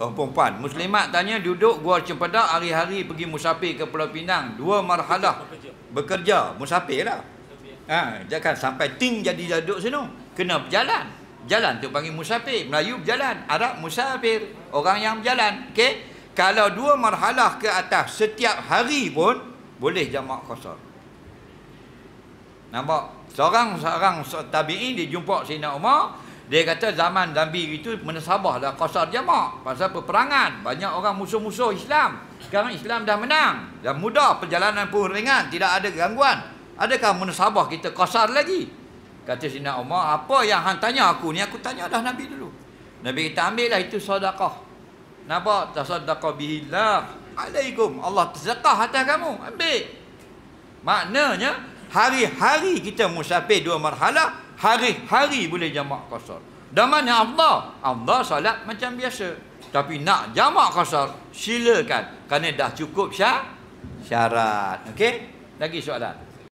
Oh, perempuan. Muslimat tanya, duduk Gua Cempedak hari-hari pergi musafir ke Pulau Pinang. 2 marhalah bekerja. Musafir lah. Jangan sampai ting jadi duduk sini. Kena berjalan. Jalan tu panggil musafir. Melayu berjalan. Arab musafir. Orang yang berjalan. Okey? Kalau 2 marhalah ke atas setiap hari pun boleh jamak qasar. Nampak? Seorang tabi'in dia jumpa Sayyidina Umar. Dia kata zaman Nabi itu menasabah dah qasar jamak. Pasal peperangan. Banyak orang musuh-musuh Islam. Sekarang Islam dah menang. Dah mudah. Perjalanan pun ringan. Tidak ada gangguan. Adakah menasabah kita qasar lagi? Kata Sayyidina Umar, apa yang hang tanya aku ni? Aku tanya dah Nabi dulu. Nabi kita ambil lah itu sedekah. Nampak? Tasaddaqah bihillah alaikum. Allah sedekah atas kamu. Ambil. Maknanya, hari-hari kita musafir 2 marhalah, hari-hari boleh jamak qasar. Dan mana Allah? Allah salat macam biasa. Tapi nak jamak qasar, silakan. Kerana dah cukup syarat. Okey? Lagi soalan?